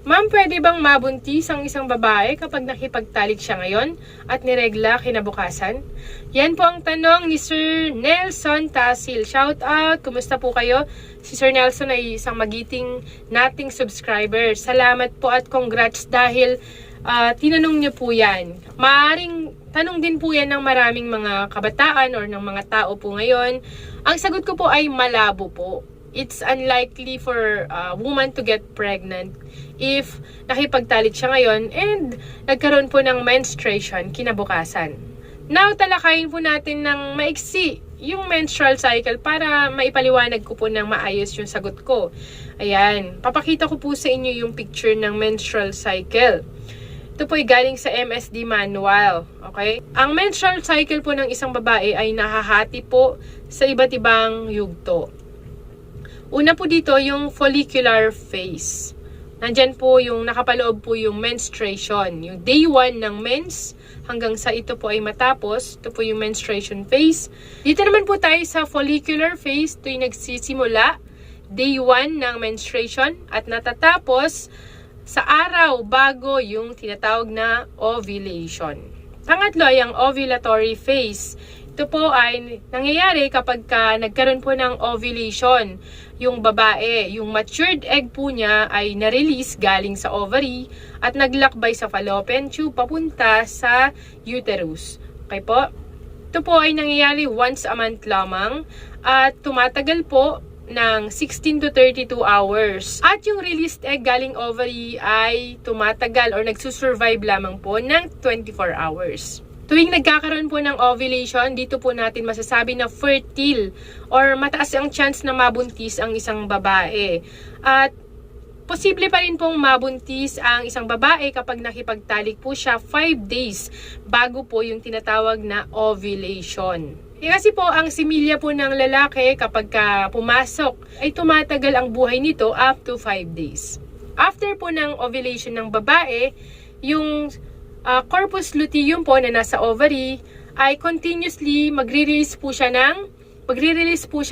Ma'am, pwede bang mabuntis ang isang babae kapag nakipagtalik siya ngayon at niregla kinabukasan? Yan po ang tanong ni Sir Nelson Tasil. Shout out! Kumusta po kayo? Si Sir Nelson ay isang magiting nating subscriber. Salamat po at congrats dahil tinanong niyo po yan. Maaring tanong din po yan ng maraming mga kabataan or ng mga tao po ngayon. Ang sagot ko po ay malabo po. It's unlikely for a woman to get pregnant if nakipagtalik siya ngayon and nagkaroon po ng menstruation kinabukasan. Now, talakayin po natin ng maiksi yung menstrual cycle para maipaliwanag ko po ng maayos yung sagot ko. Ayan, papakita ko po sa inyo yung picture ng menstrual cycle. Ito po ay galing sa MSD manual. Okay? Ang menstrual cycle po ng isang babae ay nahahati po sa iba't ibang yugto. Una po dito yung follicular phase. Nandyan po yung nakapaloob po yung menstruation. Yung day 1 ng mens hanggang sa ito po ay matapos. Ito po yung menstruation phase. Dito naman po tayo sa follicular phase. Ito yung nagsisimula. Day 1 ng menstruation at natatapos sa araw bago yung tinatawag na ovulation. Pangatlo ay ang ovulatory phase. Ito po ay nangyayari kapag nagkaroon po ng ovulation yung babae. Yung matured egg po niya ay na-release galing sa ovary at naglakbay sa fallopian tube papunta sa uterus. Okay po? Ito po ay nangyayari once a month lamang at tumatagal po ng 16 to 32 hours. At yung released egg galing ovary ay tumatagal or nagsusurvive lamang po ng 24 hours. Tuwing nagkakaroon po ng ovulation, dito po natin masasabi na fertile or mataas ang chance na mabuntis ang isang babae. At posible pa rin pong mabuntis ang isang babae kapag nakipagtalik po siya 5 days bago po yung tinatawag na ovulation. Kasi po ang similya po ng lalaki kapag pumasok ay tumatagal ang buhay nito up to 5 days. After po ng ovulation ng babae, yung corpus luteum po na nasa ovary ay continuously magre-release po siya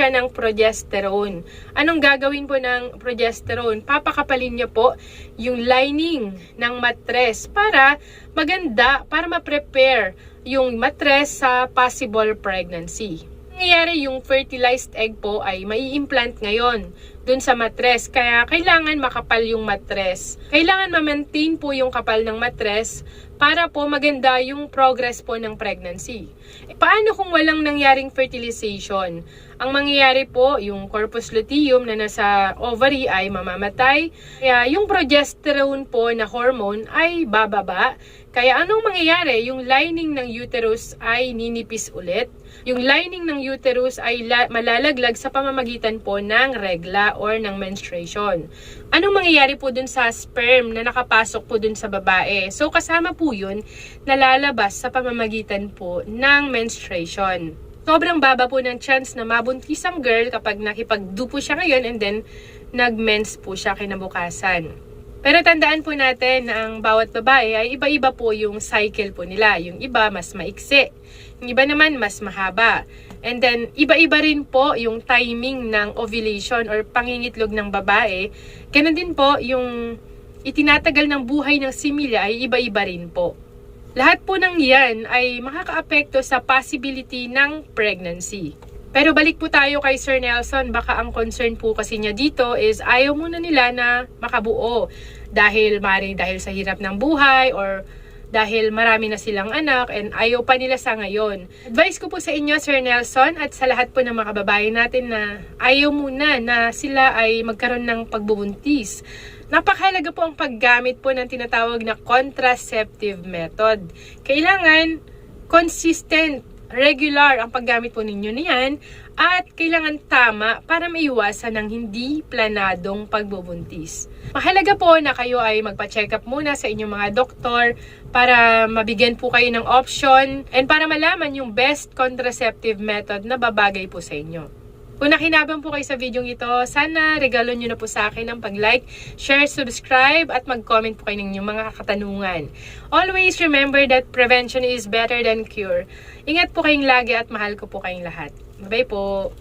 ng progesterone. Anong gagawin po ng progesterone? Papakapalin niya po yung lining ng matres para maganda, para ma-prepare yung matres sa possible pregnancy. Nangyayari yung fertilized egg po ay mai-implant ngayon dun sa matres. Kaya kailangan makapal yung matres. Kailangan ma-maintain po yung kapal ng matres para po maganda yung progress po ng pregnancy. Paano kung walang nangyaring fertilization? Ang mangyayari po, yung corpus luteum na nasa ovary ay mamamatay. Kaya yung progesterone po na hormone ay bababa. Kaya anong mangyayari? Yung lining ng uterus ay ninipis ulit. Yung lining ng uterus ay malalaglag sa pamamagitan po ng regla or ng menstruation. Anong mangyayari po dun sa sperm na nakapasok po dun sa babae? So kasama po yun na lalabas sa pamamagitan po ng menstruation. Sobrang baba po ng chance na mabuntis ang girl kapag nakipag-do po siya ngayon and then nag-mens po siya kinabukasan. Pero tandaan po natin na ang bawat babae ay iba-iba po yung cycle po nila. Yung iba mas maiksi, yung iba naman mas mahaba. And then iba-iba rin po yung timing ng ovulation or pangingitlog ng babae. Ganun din po yung itinatagal ng buhay ng similya ay iba-iba rin po. Lahat po ng yan ay makakaapekto sa possibility ng pregnancy. Pero balik po tayo kay Sir Nelson, baka ang concern po kasi niya dito is ayaw muna nila na makabuo. Dahil sa hirap ng buhay or dahil marami na silang anak and ayaw pa nila sa ngayon. Advice ko po sa inyo, Sir Nelson, at sa lahat po ng mga kababayan natin na ayaw muna na sila ay magkaroon ng pagbubuntis. Napakahalaga po ang paggamit po ng tinatawag na contraceptive method. Kailangan consistent, regular ang paggamit po ninyo niyan at kailangan tama para maiwasan ng hindi planadong pagbubuntis. Mahalaga po na kayo ay magpa-check up muna sa inyong mga doktor para mabigyan po kayo ng option and para malaman yung best contraceptive method na babagay po sa inyo. Kung nakinabang po kayo sa video ito, sana regalo nyo na po sa akin ang pag-like, share, subscribe, at mag-comment po kayo ng inyong mga katanungan. Always remember that prevention is better than cure. Ingat po kayong lagi at mahal ko po kayong lahat. Bye po!